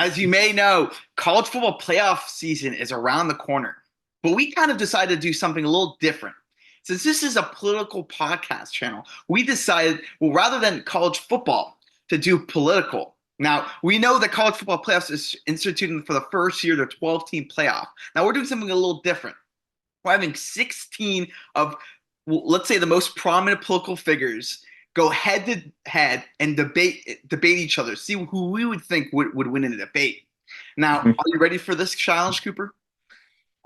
As you may know, college football playoff season is around the corner, but we kind of decided to do something a little different. Since this is a political podcast channel, we decided, well, rather than college football, to do political. Now, we know that college football playoffs is instituted for the first year, the 12-team playoff. Now, we're doing something a little different. We're having 16 of, well, let's say, the most prominent political figures go head to head and debate each other, see who we would think would win in a debate. Now, are you ready for this challenge, Cooper?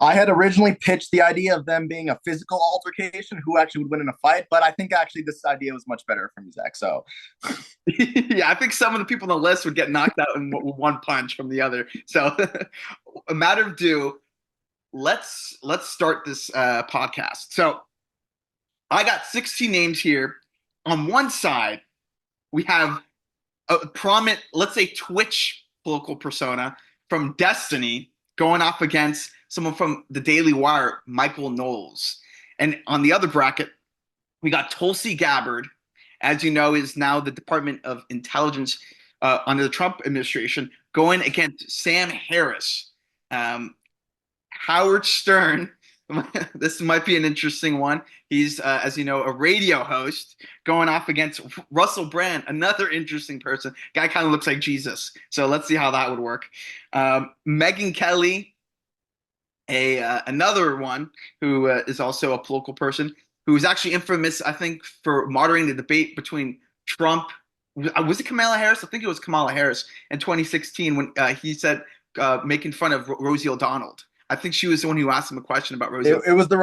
I had originally pitched the idea of them being a physical altercation, who actually would win in a fight, but I think actually this idea was much better from Zach. So, Yeah, I think some of the people on the list would get knocked out in one punch from the other. So, a matter of due, let's start this podcast. So, I got 16 names here. On one side, we have a prominent, let's say, Twitch political persona from Destiny going off against someone from the Daily Wire, Michael Knowles. And on the other bracket, we got Tulsi Gabbard, as you know, is now the Department of Intelligence under the Trump administration, going against Sam Harris. Howard Stern, this might be an interesting one. He's, as you know, a radio host going off against Russell Brand, another interesting person. Guy kind of looks like Jesus. So let's see how that would work. Megyn Kelly, another one who is also a political person who is actually infamous, I think, for moderating the debate between Trump. Was it Kamala Harris? I think it was Kamala Harris in 2016 when he said making fun of Rosie O'Donnell. I think she was the one who asked him a question about Rosie. it was the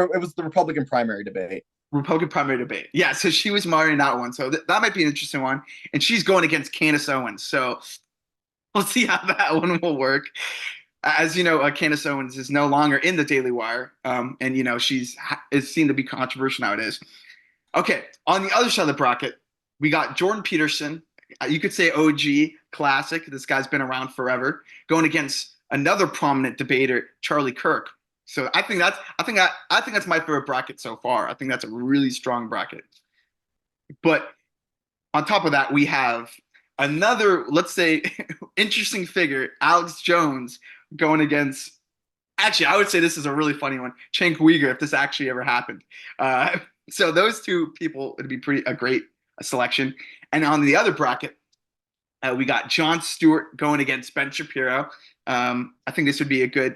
Republican primary debate. Republican primary debate. Yeah, so she was moderating that one. So that might be an interesting one. And she's going against Candace Owens. So we'll see how that one will work. As you know, Candace Owens is no longer in the Daily Wire, and you know she's is seen to be controversial nowadays. Okay, on the other side of the bracket, we got Jordan Peterson. You could say OG, classic. This guy's been around forever, going against another prominent debater, Charlie Kirk. So I think that's my favorite bracket so far. I think that's a really strong bracket. But on top of that, we have another, let's say, interesting figure, Alex Jones, going against. Actually, I would say this is a really funny one, Cenk Uyghur, if this actually ever happened. So those two people would be a great selection. And on the other bracket, we got Jon Stewart going against Ben Shapiro. I think this would be a good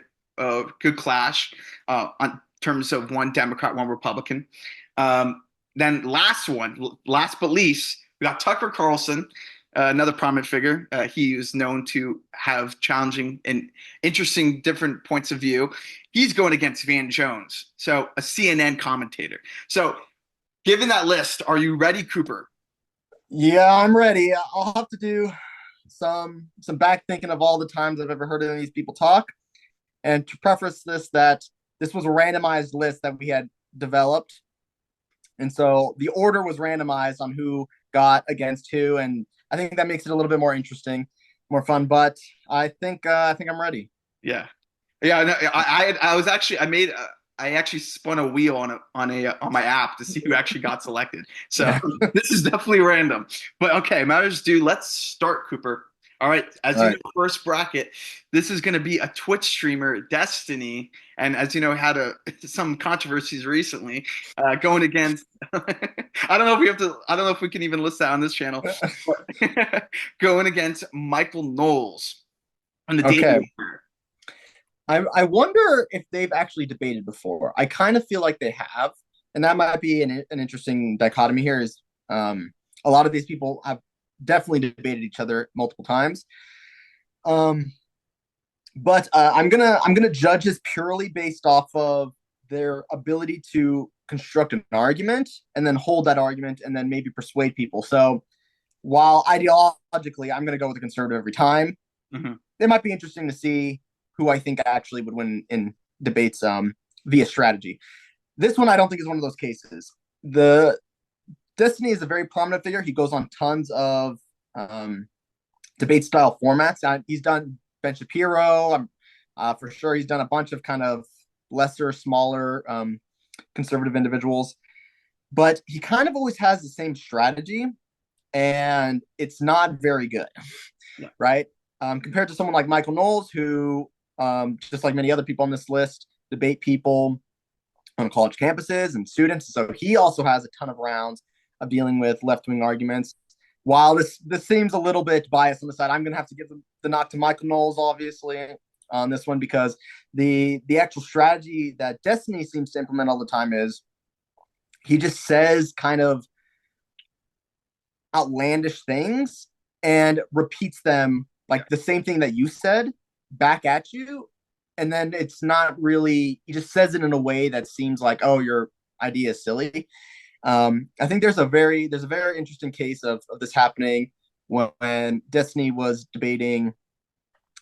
clash on terms of one Democrat, one Republican. Then last but least, we got Tucker Carlson, another prominent figure. He is known to have challenging and interesting different points of view. He's going against Van Jones, so a CNN commentator. So, given that list, are you ready, Cooper? Yeah, I'm ready. I'll have to do some back thinking of all the times I've ever heard any of these people talk. And to preface this, that this was a randomized list that we had developed. And so the order was randomized on who got against who. And I think that makes it a little bit more interesting, more fun. But I think I'm ready. Yeah, yeah. No, I actually spun a wheel on my app to see who actually got selected. So this is definitely random. But okay, matters do. Let's start, Cooper. All right, as you know, first bracket, this is going to be a Twitch streamer, Destiny, and as you know, had some controversies recently, going against. I don't know if we have to. I don't know if we can even list that on this channel. But going against Michael Knowles on the dating. I wonder if they've actually debated before. I kind of feel like they have, and that might be an interesting dichotomy here. Is a lot of these people have definitely debated each other multiple times. But I'm gonna judge this purely based off of their ability to construct an argument and then hold that argument and then maybe persuade people. So while ideologically I'm gonna go with the conservative every time, it might be interesting to see who I think actually would win in debates via strategy. This one I don't think is one of those cases. The Destiny is a very prominent figure. He goes on tons of debate style formats. He's done Ben Shapiro. For sure he's done a bunch of kind of lesser, smaller conservative individuals. But he kind of always has the same strategy, and it's not very good, right? compared to someone like Michael Knowles, who, just like many other people on this list, debate people on college campuses and students. So he also has a ton of rounds of dealing with left wing arguments. While this seems a little bit biased on the side, I'm going to have to give the knock to Michael Knowles, obviously, on this one, because the actual strategy that Destiny seems to implement all the time is he just says kind of outlandish things and repeats them, like the same thing that you said, back at you. And then it's not really, he just says it in a way that seems like, oh, your idea is silly. I think there's a very interesting case of this happening when Destiny was debating,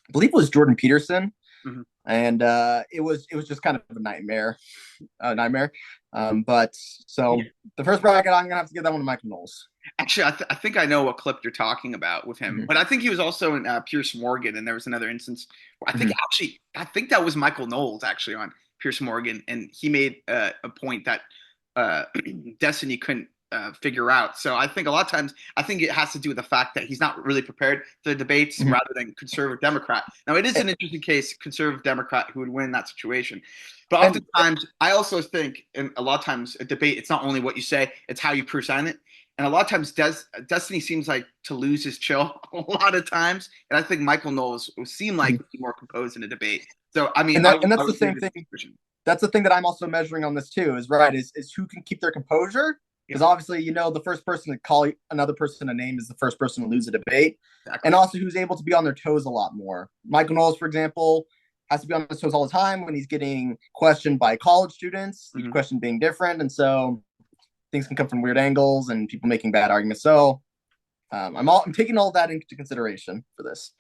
I believe it was Jordan Peterson. Mm-hmm. And it was just kind of a nightmare. But so the first bracket, I'm gonna have to give that one to Michael Knowles. Actually, I think I know what clip you're talking about with him, but I think he was also in Pierce Morgan, and there was another instance where I think that was Michael Knowles actually on Pierce Morgan, and he made a point that Destiny couldn't figure out. So I think a lot of times, I think it has to do with the fact that he's not really prepared for the debates rather than conservative Democrat. Now, it is an interesting case, conservative Democrat who would win in that situation. But oftentimes, I also think, and a lot of times, a debate, it's not only what you say, it's how you present it. And a lot of times, Destiny seems like to lose his chill a lot of times. And I think Michael Knowles seemed like to be more composed in a debate. So, I mean, that's the same thing. That's the thing that I'm also measuring on this too, is who can keep their composure. Because obviously, the first person to call another person a name is the first person to lose a debate. Exactly. And also who's able to be on their toes a lot more. Michael Knowles, for example, has to be on his toes all the time when he's getting questioned by college students, each question being different. And so things can come from weird angles and people making bad arguments. So I'm taking all that into consideration for this.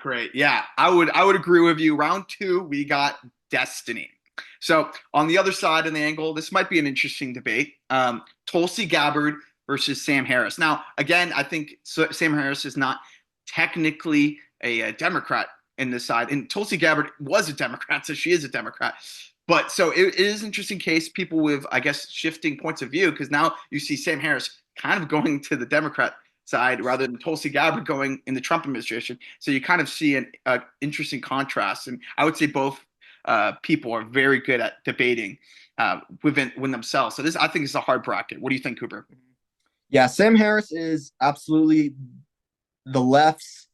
Great. Yeah, I would agree with you. Round 2, we got Destiny. So on the other side of the angle, this might be an interesting debate. Tulsi Gabbard versus Sam Harris. Now, again, I think Sam Harris is not technically a Democrat in this side, and Tulsi Gabbard was a Democrat, so she is a Democrat. But so it is an interesting case, people with, I guess, shifting points of view, because now you see Sam Harris kind of going to the Democrat side rather than Tulsi Gabbard going in the Trump administration. So you kind of see an interesting contrast. And I would say both people are very good at debating within themselves. So this, I think, is a hard bracket. What do you think, Cooper? Yeah, Sam Harris is absolutely the left's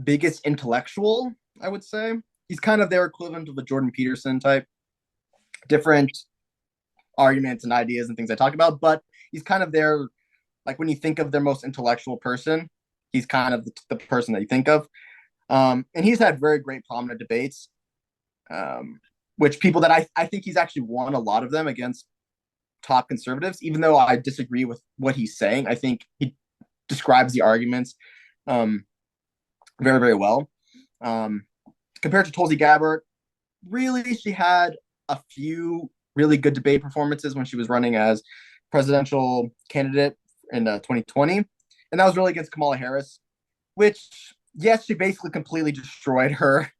biggest intellectual, I would say. He's kind of their equivalent of the Jordan Peterson type. Different arguments and ideas and things I talk about, but he's kind of their, like when you think of their most intellectual person, he's kind of the person that you think of. And he's had very great prominent debates, which people that I think he's actually won a lot of them against top conservatives, even though I disagree with what he's saying. I think he describes the arguments very, very well. Compared to Tulsi Gabbard, really, she had a few really good debate performances when she was running as presidential candidate in 2020. And that was really against Kamala Harris, which, yes, she basically completely destroyed her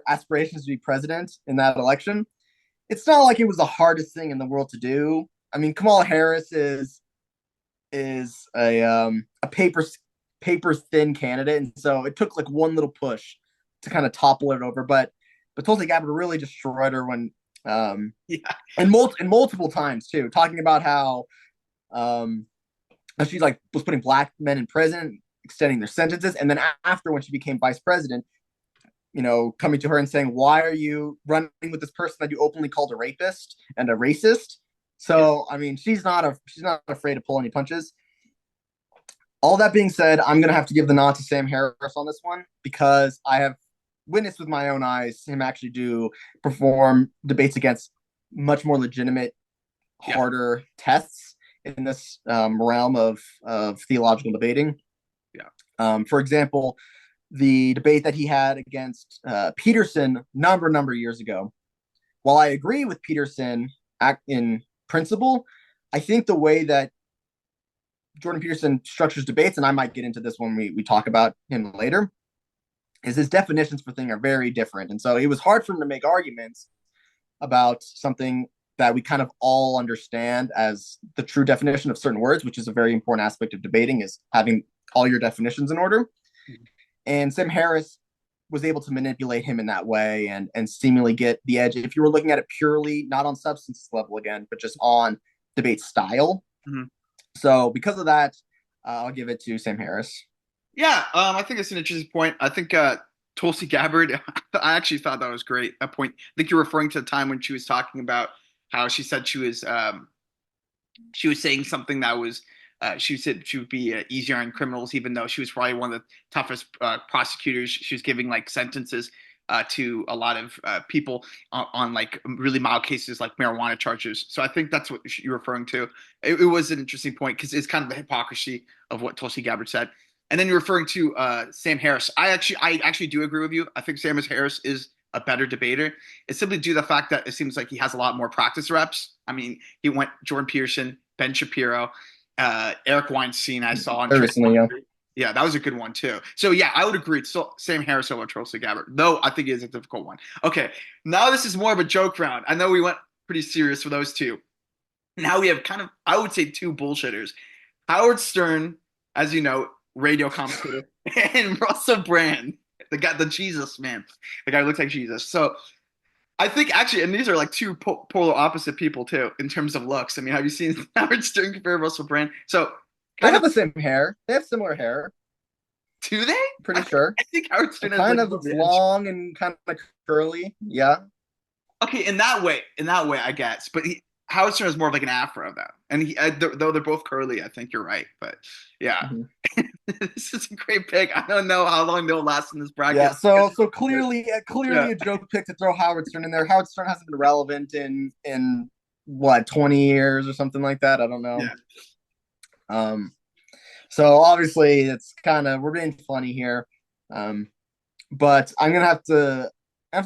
aspirations to be president in that election. It's not like it was the hardest thing in the world to do. I mean, Kamala Harris is a paper thin candidate, and so it took like one little push to kind of topple it over. But Tulsi Gabbard really destroyed her when and multiple times too, talking about how she like was putting black men in prison, extending their sentences, and then after, when she became vice president, coming to her and saying, "Why are you running with this person that you openly called a rapist and a racist?" So I mean, she's not afraid to pull any punches. All that being said, I'm gonna have to give the nod to Sam Harris on this one, because I have witnessed with my own eyes him actually perform debates against much more legitimate, harder tests in this realm of theological debating. Yeah. For example, the debate that he had against Peterson number of years ago. While I agree with Peterson in principle, I think the way that Jordan Peterson structures debates, and I might get into this when we talk about him later, is his definitions for things are very different. And so it was hard for him to make arguments about something that we kind of all understand as the true definition of certain words, which is a very important aspect of debating, is having all your definitions in order. And Sam Harris was able to manipulate him in that way and seemingly get the edge. If you were looking at it purely not on substance level again, but just on debate style. Mhm. So because of that, I'll give it to Sam Harris. Yeah, I think it's an interesting point. I think Tulsi Gabbard, I actually thought that was great. A point. I think you're referring to the time when she was talking about how she said she was saying something that was she said she would be easier on criminals, even though she was probably one of the toughest prosecutors. She was giving like sentences to a lot of people on like really mild cases like marijuana charges. So I think that's what you're referring to. It was an interesting point because it's kind of the hypocrisy of what Tulsi Gabbard said. And then you're referring to Sam Harris. I actually do agree with you. I think Sam Harris is a better debater. It's simply due to the fact that it seems like he has a lot more practice reps. I mean, he went Jordan Peterson, Ben Shapiro, Eric Weinstein. I saw on Very recently, yeah. yeah, that was a good one too. So yeah, I would agree. It's still Sam Harris over Tulsi Gabbard, though I think it is a difficult one. Okay, now this is more of a joke round. I know we went pretty serious for those two. Now we have kind of, I would say, two bullshitters. Howard Stern, as you know, radio commentator, and Russell Brand, the Jesus man, the guy who looks like Jesus. So I think actually, and these are like two polar opposite people too in terms of looks. I mean, have you seen Howard Stern compare to Russell Brand? So They kind have of, the same hair. They have similar hair. do they? Pretty sure. I think Howard Stern has Kind like of more edge. long and kind of curly. Yeah. Okay, in that way, I guess. But Howard Stern is more of like an afro though, and though they're both curly, I think you're right. But yeah, Mm-hmm. this is a great pick. I don't know how long they'll last in this Yeah, bracket. so But clearly yeah, a joke pick to throw Howard Stern in there. Howard Stern hasn't been relevant in what 20 years or something like that. I don't know. yeah. Um, so obviously it's kind of we're being funny here. Um, but I'm gonna have to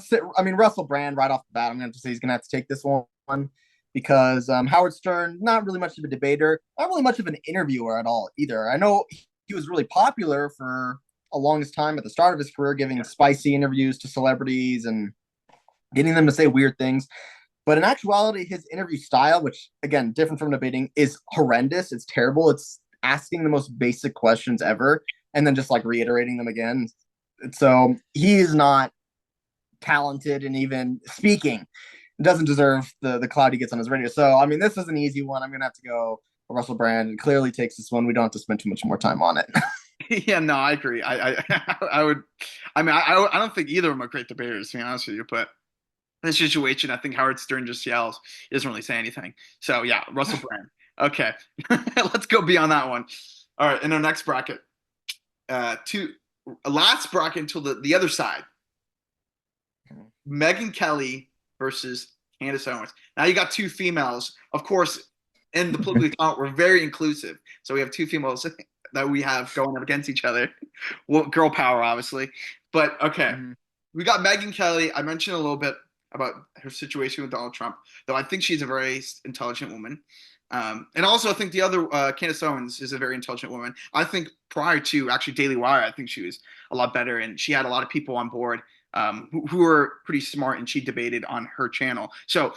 say, I mean Russell Brand right off the bat. I'm gonna have to say he's gonna have to take this one because Howard Stern not really much of a debater, not really much of an interviewer at all either. I know he was really popular for a longest time at the start of his career, giving spicy interviews to celebrities and getting them to say weird things. But in actuality, his interview style, which again, different from debating, is horrendous. It's terrible. It's asking the most basic questions ever and then just like reiterating them again. So he is not talented and even speaking doesn't deserve the clout he gets on his radio. So I mean, this is an easy one. I'm gonna have to go Russell Brand. And clearly takes this one. We don't have to spend too much more time on it. Yeah, no, I agree. I would. I mean, I don't think either of them are great debaters, to be honest with you. But in this situation, I think Howard Stern just yells. He doesn't really say anything. So yeah, Russell Brand. Okay, let's go beyond that one. All right, in our next bracket, two last bracket until the other side. Megan Kelly versus Candace Owens. Now you got two females. Of course, in the politically talent, we're very inclusive. So we have two females that we have going up against each other. Well, girl power, obviously. But okay, Mm-hmm. we got Megan Kelly. I mentioned a little bit about her situation with Donald Trump, though I think she's a very intelligent woman. And also, I think the other Candace Owens is a very intelligent woman. I think prior to actually Daily Wire, I think she was a lot better, and she had a lot of people on board who were pretty smart, and she debated on her channel. So,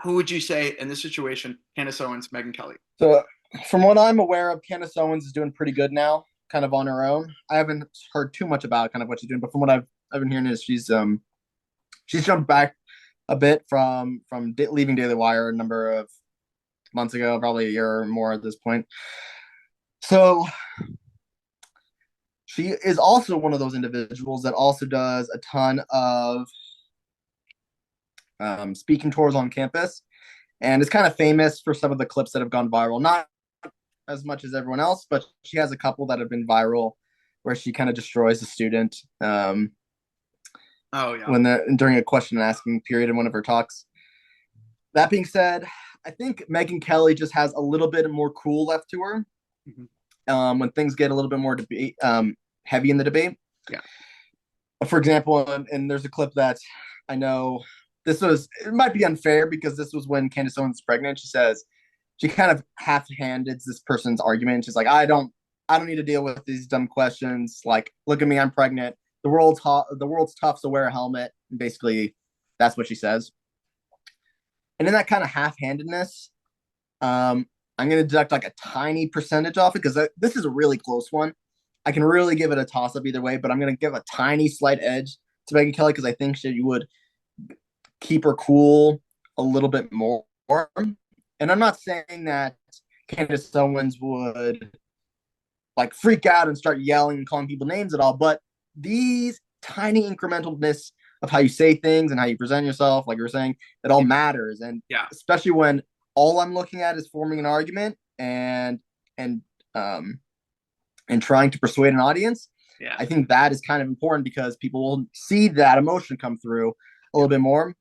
who would you say in this situation, Candace Owens, Megan Kelly? So, from what I'm aware of, Candace Owens is doing pretty good now, kind of on her own. I haven't heard too much about kind of what she's doing, but from what I've been hearing is she's jumped back a bit from leaving Daily Wire a number of months ago, probably a year or more at this point. So she is also one of those individuals that also does a ton of speaking tours on campus, and is kind of famous for some of the clips that have gone viral. Not as much as everyone else, but she has a couple that have been viral where she kind of destroys a student Oh yeah. when during a question and asking period in one of her talks. That being said, I think Megyn Kelly just has a little bit more cool left to her Mhm. when things get a little bit more debate heavy in the debate. Yeah. For example, and there's a clip that I know it might be unfair because this was when Candace Owens was pregnant. She says she kind of half-handed this person's argument. She's like, I don't need to deal with these dumb questions. Like, look at me, I'm pregnant. The world's tough, so wear a helmet. And basically, that's what she says. And in that kind of half-handedness, I'm going to deduct like a tiny percentage off it because this is a really close one. I can really give it a toss up either way, but I'm going to give a tiny slight edge to Megan Kelly because I think she would keep her cool a little bit more. And I'm not saying that Candace Owens would like freak out and start yelling and calling people names at all, but these tiny incrementalness of how you say things and how you present yourself, like you were saying, it all matters. And Yeah. especially when all I'm looking at is forming an argument and um and trying to persuade an audience, Yeah. I think that is kind of important because people will see that emotion come through a little bit more.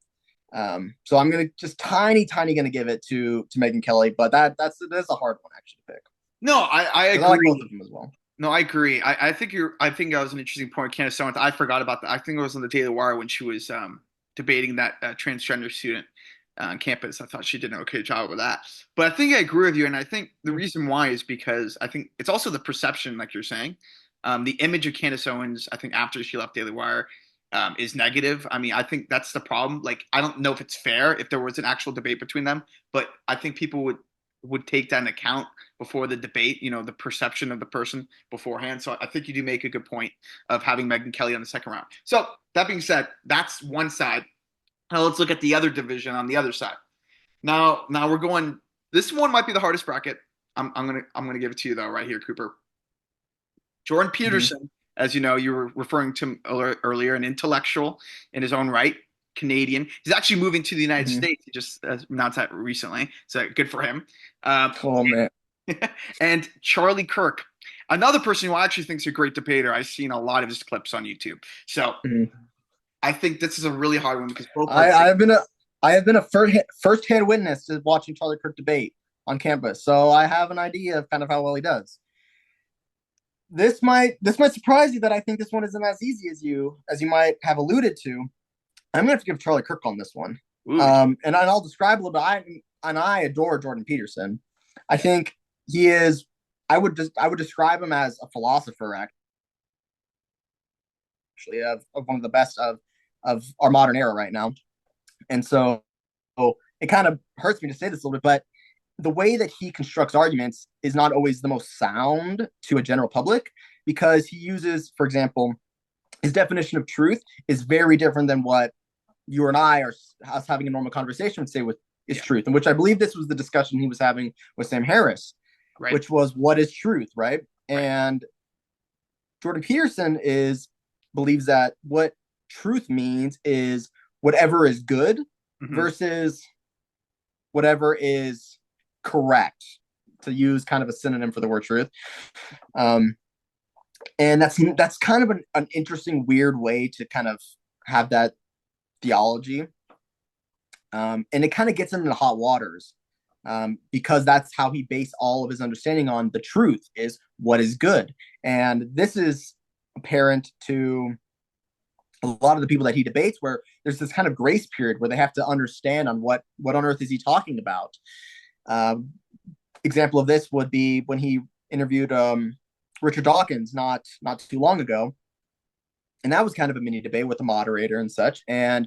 So I'm gonna just tiny gonna give it to Megan Kelly, but that's a hard one actually to pick. No, I Because I like both agree. of them as well. No, I agree. I think that was an interesting point, Candace Owens. I forgot about that. I think it was on the Daily Wire when she was debating that transgender student on campus. I thought she did an okay job with that. But I think I agree with you, and I think the reason why is because I think it's also the perception, like you're saying. The image of Candace Owens, I think after she left Daily Wire, is negative. I mean, I think that's the problem. Like, I don't know if it's fair if there was an actual debate between them, but I think people would take that into account before the debate, the perception of the person beforehand. So I think you do make a good point of having Megan Kelly on the second round. So that being said, that's one side. Now let's look at the other division on the other side. Now we're going. This one might be the hardest bracket. I'm gonna give it to you though, right here, Cooper. Jordan Mm-hmm. Peterson, as you know, you were referring to him earlier, an intellectual in his own right, Canadian. He's actually moving to the United Mm-hmm. States. He just announced that recently, so good for him. Um, Oh man. and Charlie Kirk, another person who actually thinks a great debater. I've seen a lot of his clips on YouTube. So Mm-hmm. I think this is a really hard one because both I, parties. I have been a I have been a first hand witness to watching Charlie Kirk debate on campus, so I have an idea of kind of how well he does. This might surprise you that I think this one isn't as easy as you might have alluded to. I'm gonna have to give Charlie Kirk on this one, Ooh, and I'll describe a little bit. I adore Jordan Peterson. I think he is. I would describe him as a philosopher actually of one of the best of our modern era right now. And so it kind of hurts me to say this a little bit, but the way that he constructs arguments is not always the most sound to a general public because he uses, for example, his definition of truth is very different than what you and I are us having a normal conversation would say with is yeah, truth, and which I believe this was the discussion he was having with Sam Harris, right, which was what is truth, right? right. And Jordan Peterson is believes that what truth means is whatever is good Mm-hmm. versus whatever is correct, to use kind of a synonym for the word truth. Um, and that's kind of an interesting, weird way to kind of have that theology. And it kind of gets him into hot waters because that's how he based all of his understanding on the truth is what is good. And this is apparent to a lot of the people that he debates where there's this kind of grace period where they have to understand on what on earth is he talking about. Um, Example of this would be when he interviewed Richard Dawkins not too long ago, and that was kind of a mini debate with the moderator and such. And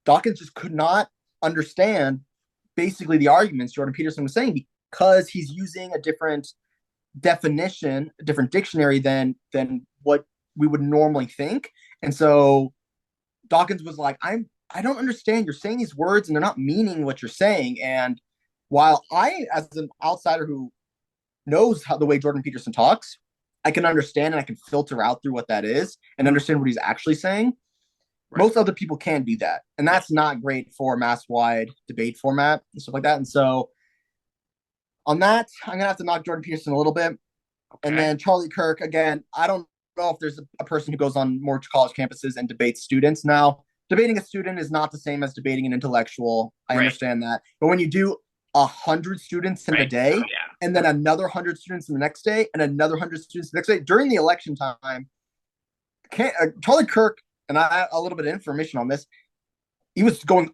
Dawkins just could not understand basically the arguments Jordan Peterson was saying because he's using a different definition, a different dictionary than what we would normally think. And so Dawkins was like, I don't understand. You're saying these words and they're not meaning what you're saying. And while I, as an outsider who knows how the way Jordan Peterson talks, I can understand and I can filter out through what that is and understand what he's actually saying. Right. Most other people can't do that. And that's not great for mass wide debate format and stuff like that. And so on that, I'm going to have to knock Jordan Peterson a little bit. And Okay. then Charlie Kirk, again, I don't know if there's a person who goes on more college campuses and debates students. Now, debating a student is not the same as debating an intellectual. I Right. understand that. But when you do 100 students in a Right. day, Oh, yeah. and then another 100 students in the next day, and another 100 students the next day, during the election time, Charlie Kirk, and I have a little bit of information on this, he was going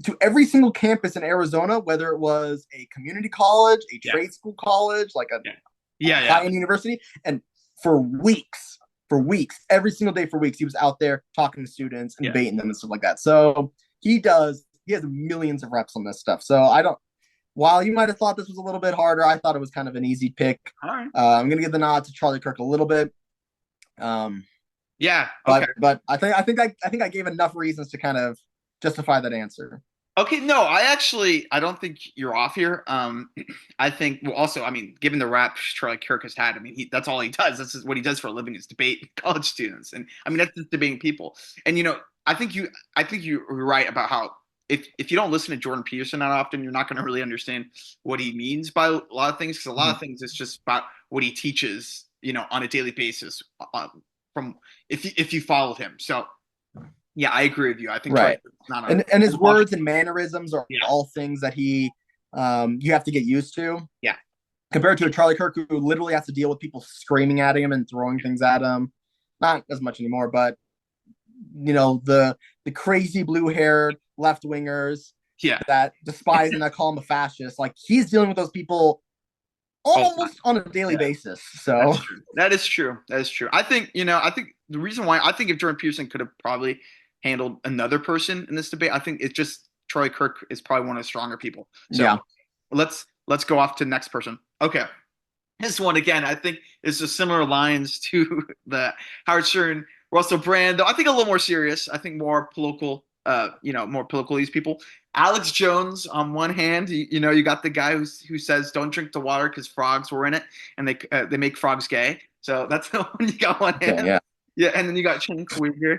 to every single campus in Arizona, whether it was a community college, a Yeah. trade school college, like a Yeah. Yeah. Yeah. high-end university, and for weeks, every single day for weeks, he was out there talking to students and Yeah. debating them and stuff like that. So he has millions of reps on this stuff. So while you might have thought this was a little bit harder, I thought it was kind of an easy pick. All right. I'm gonna give the nod to Charlie Kirk a little bit. Um, Yeah. Okay. but I think I gave enough reasons to kind of justify that answer. Okay, no, I don't think you're off here. I think well, also, I mean, given the rap Charlie Kirk has had, I mean, that's all he does. This is what he does for a living is debate college students, and I mean that's just debating people. And I think you're right about how if you don't listen to Jordan Peterson that often, you're not going to really understand what he means by a lot of things because a lot Mhm. of things it's just about what he teaches, on a daily basis. From if you followed him, so yeah, I agree with you. I think Charlie Right. Kirk's not And a his words and mannerisms are yeah, all things that he you have to get used to yeah. compared to a Charlie Kirk who literally has to deal with people screaming at him and throwing things at him. Not as much anymore, but the crazy blue haired left wingers Yeah. that despise and that call him a fascist. Like he's dealing with those people All the time. almost on a daily Yeah. basis. So That's true. That is true. That is true. I think the reason why I think if Jordan Peterson could have probably handled another person in this debate, I think it's just Charlie Kirk is probably one of the stronger people. So yeah. let's go off to the next person. Okay. This one again, I think is a similar lines to the Howard Stern, Russell Brand, though I think a little more serious. I think more political, more political these people. Alex Jones on one hand, you got the guy who says don't drink the water because frogs were in it, and they make frogs gay. So that's the one you got one Okay. hand. Yeah. Yeah, and then you got Chen Kuyger,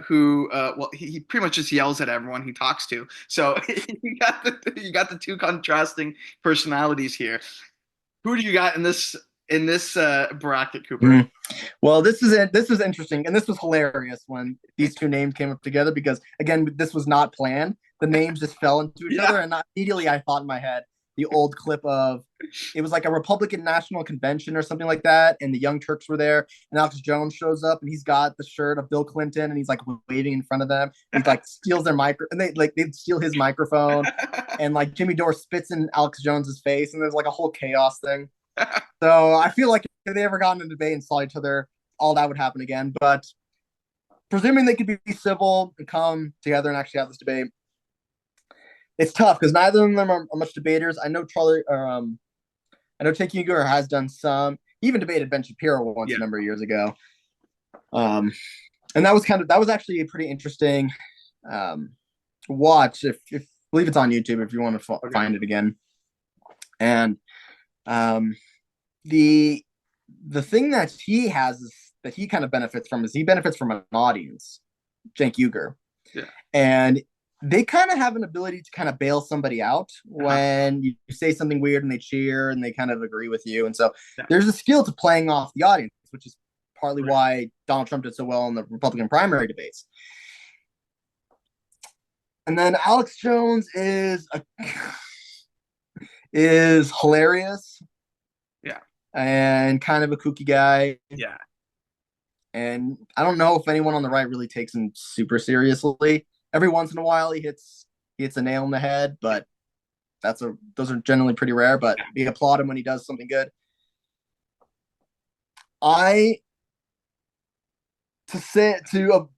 who, well, he pretty much just yells at everyone he talks to. So you got the two contrasting personalities here. Who do you got in this bracket, Cooper? Mm. Well, this is interesting, and this was hilarious when these two names came up together because again, this was not planned. The names just fell into each Yeah. other, and immediately I thought in my head the old clip of it was like a Republican National Convention or something like that, and the Young Turks were there, and Alex Jones shows up, and he's got the shirt of Bill Clinton, and he's like waving in front of them. He like steals their micro, and they steal his microphone, and like Jimmy Dore spits in Alex Jones's face, and there's like a whole chaos thing. So I feel like if they ever got in a debate and saw each other, all that would happen again. But presuming they could be civil and come together and actually have this debate, it's tough because neither of them are much debaters. I know Tate Uger has done some. He even debated Ben Shapiro once Yeah. a number of years ago. Um, and that was actually a pretty interesting um, watch. If I believe it's on YouTube if you want to Okay. find it again. And um, the the thing that he has is that he kind of benefits from is he benefits from an audience, Cenk Uygur, Yeah. and they kind of have an ability to kind of bail somebody out Uh-huh. when you say something weird and they cheer and they kind of agree with you. And so Yeah. there's a skill to playing off the audience, which is partly Right. why Donald Trump did so well in the Republican primary debates. And then Alex Jones is hilarious Yeah. and kind of a kooky guy. Yeah. And I don't know if anyone on the right really takes him super seriously. Every once in a while, he hits a nail in the head, but those are generally pretty rare. But we applaud him when he does something good. I to say to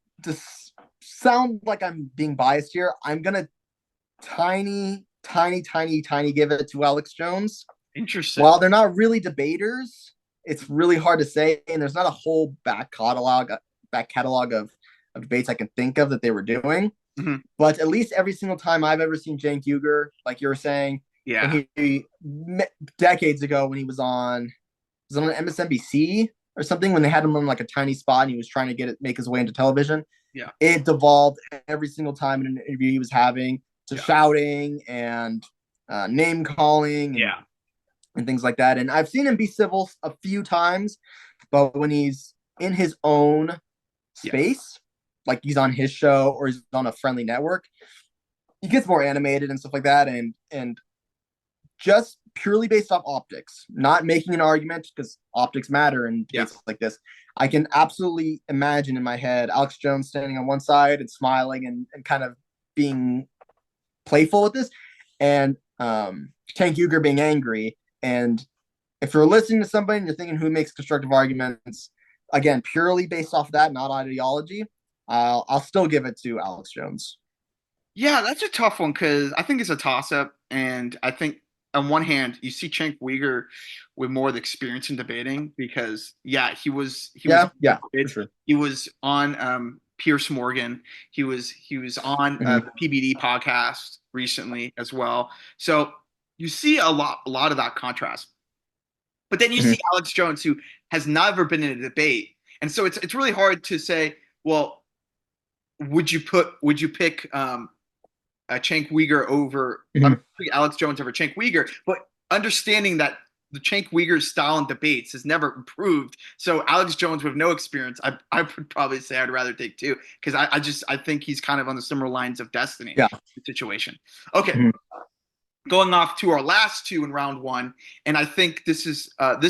sound like I'm being biased here, I'm gonna tiny give it to Alex Jones. Interesting. While they're not really debaters, it's really hard to say, and there's not a whole back catalog of debates I can think of that they were doing. Mhm. But at least every single time I've ever seen Cenk Uygur, like you were saying, Yeah. when he decades ago when he was on MSNBC or something when they had him on like a tiny spot and he was trying to make his way into television. Yeah. It devolved every single time in an interview he was having to shouting and name calling and things like that. And I've seen him be civil a few times, but when he's in his own space, like he's on his show or he's on a friendly network, he gets more animated and stuff like that. And just purely based off optics, not making an argument because optics matter in debates like this. I can absolutely imagine in my head Alex Jones standing on one side and smiling and kind of being playful with this, and Cenk Uygur being angry. And if you're listening to somebody and you're thinking who makes constructive arguments, again, purely based off of that, not ideology, I'll still give it to Alex Jones. Yeah, that's a tough one because I think it's a toss-up, and I think on one hand you see Cenk Uygur with more of the experience in debating because yeah, he was Yeah, yeah, for debated. sure. He was on Pierce Morgan. He was on Hmm. the PBD podcast recently as well. So you see a lot of that contrast. But then you Hmm. see Alex Jones, who has never been in a debate, and so it's really hard to say, well, would you pick Cenk Uygur over Hmm. Alex Jones over Cenk Uygur, but understanding that the Cenk Uygur style in debates has never improved. So Alex Jones with no experience, I would probably say I'd rather take two because I think he's kind of on the similar lines of Destiny Yeah. situation. Okay, Hmm. going off to our last two in round one, and I think this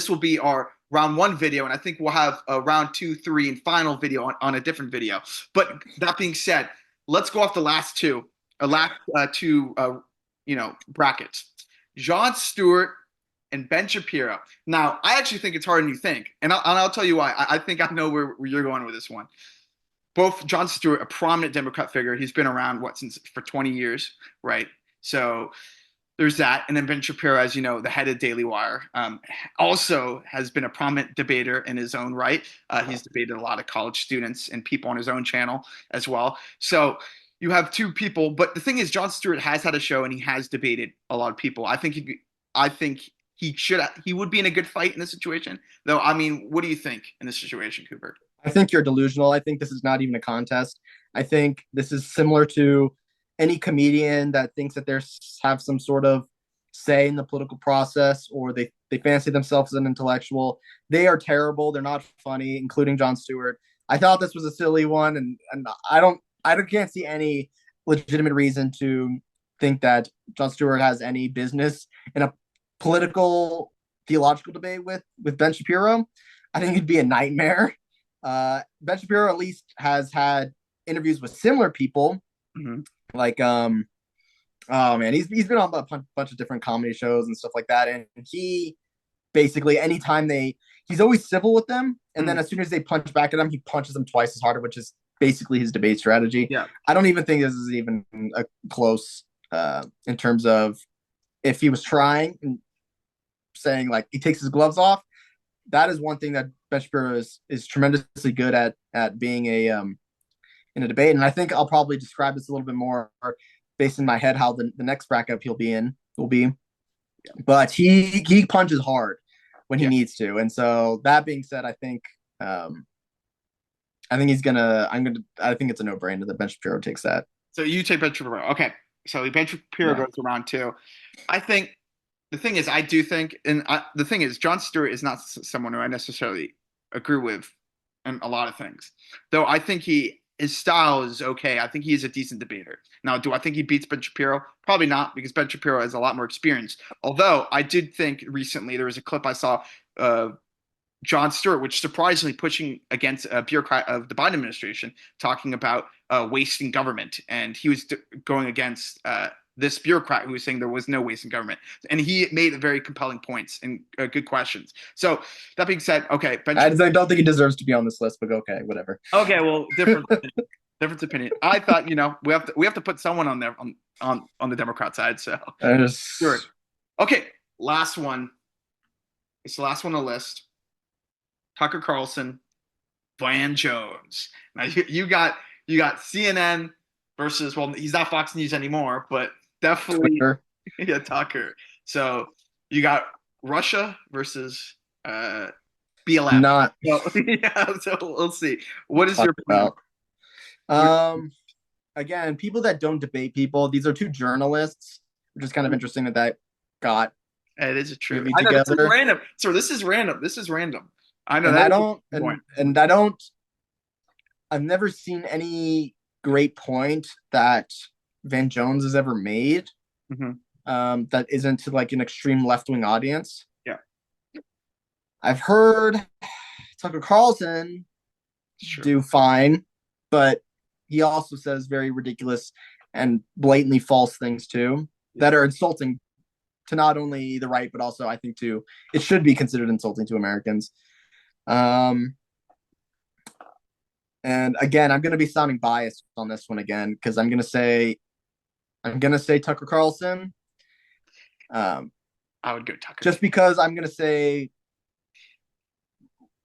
will be our round one video, and I think we'll have a round two, three, and final video on a different video. But that being said, let's go off the last two, two, brackets. Jon Stewart and Ben Shapiro. Now, I actually think it's harder than you think, and I'll tell you why. I think I know where you're going with this one. Both Jon Stewart, a prominent Democrat figure, he's been around since for 20 years, right? So there's that. And then Ben Shapiro, as you know, the head of Daily Wire, also has been a prominent debater in his own right. He's debated a lot of college students and people on his own channel as well. So you have two people, but the thing is, Jon Stewart has had a show and he has debated a lot of people. I think he would be in a good fight in this situation, though. I mean, what do you think in this situation, Cooper? I think you're delusional. I think this is not even a contest. I think this is similar to any comedian that thinks that they have some sort of say in the political process, or they fancy themselves as an intellectual. They are terrible. They're not funny, including Jon Stewart. I thought this was a silly one, and I can't see any legitimate reason to think that Jon Stewart has any business in a political theological debate with Ben Shapiro. I think it'd be a nightmare. Ben Shapiro at least has had interviews with similar people, Mm-hmm. like oh man, he's been on a bunch of different comedy shows and stuff like that, and he basically anytime he's always civil with them, and then Mm-hmm. as soon as they punch back at him, he punches them twice as hard, which is basically his debate strategy. Yeah. I don't even think this is even a close in terms of if he was trying and saying like he takes his gloves off. That is one thing that Ben Shapiro is tremendously good at being a in a debate. And I think I'll probably describe this a little bit more based in my head how the next bracket he'll be in will be. But he punches hard when he Yeah. needs to. And so that being said, I think he's gonna I think it's a no brainer that Ben Shapiro takes that. So you take Ben Shapiro. Okay. So Ben Shapiro Yeah. goes around two. I think the thing is, I do think, the thing is, Jon Stewart is not someone who I necessarily agree with in a lot of things. Though I think his style is okay. I think he is a decent debater. Now, do I think he beats Ben Shapiro? Probably not, because Ben Shapiro has a lot more experience. Although I did think recently there was a clip I saw of Jon Stewart, which surprisingly pushing against a bureaucrat of the Biden administration, talking about wasting government, and he was going against this bureaucrat who was saying there was no waste in government, and he made very compelling points and good questions. So that being said, okay, I don't think he deserves to be on this list, but okay, whatever. okay, well, different opinion. I thought we have to put someone on there on the Democrat side. So sure. Just, Okay, last one. It's the last one on the list. Tucker Carlson, Van Jones. Now you got CNN versus, well, he's not Fox News anymore, but definitely Twitter. yeah, Tucker. So you got Russia versus BLM. Not So yeah, so we'll see. What is talk your plan? about. Um, Again, people that don't debate people. These are two journalists, which is kind of interesting that got It is true. movie I know this is together. random. So this is random. This is random. I know And that I is don't a point. and I don't I've never seen any great point that Van Jones has ever made Hmm. that isn't to like an extreme left wing audience. Yeah, I've heard Tucker Carlson sure. do fine, but he also says very ridiculous and blatantly false things too Yeah. that are insulting to not only the right, but also I think to it should be considered insulting to Americans. Um, and again, I'm going to be sounding biased on this one again because I'm going to say I'm gonna say Tucker Carlson. Um, I would go Tucker. just because I'm gonna say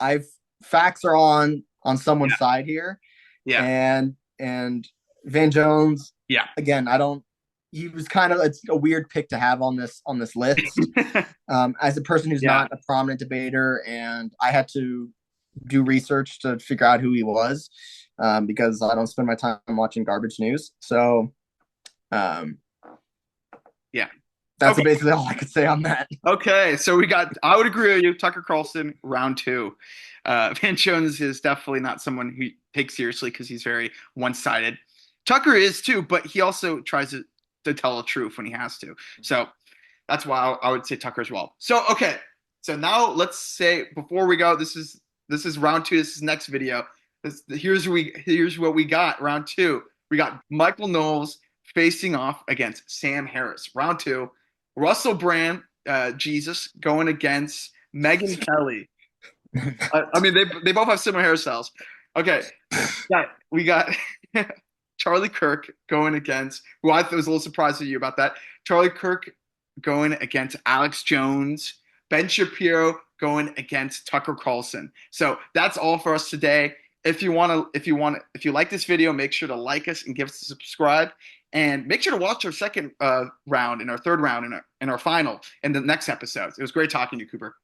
I've facts are on someone's Yeah. side here, Yeah. and Van Jones Yeah. again. I don't. He was kind of it's a weird pick to have on this list. As a person who's Yeah. not a prominent debater, and I had to do research to figure out who he was because I don't spend my time watching garbage news. So um, Yeah. that's Okay. basically all I could say on that. Okay. So we got, I would agree with you. Tucker Carlson, round two. Van Jones is definitely not someone who takes seriously because he's very one-sided. Tucker is too, but he also tries to tell the truth when he has to. So that's why I would say Tucker as well. So okay, so now let's say before we go, this is round two. This is next video. Here's what we got. Round two, we got Michael Knowles facing off against Sam Harris. Round two, Russell Brand, Jesus going against Megan Kelly. I mean they both have similar hairstyles. Okay, yeah, we got Charlie Kirk going against who I was a little surprised at you about that. Charlie Kirk going against Alex Jones, Ben Shapiro going against Tucker Carlson. So that's all for us today. If you like this video, make sure to like us and give us a subscribe, and make sure to watch our second round and our third round and our final in the next episodes. It was great talking to you, Cooper.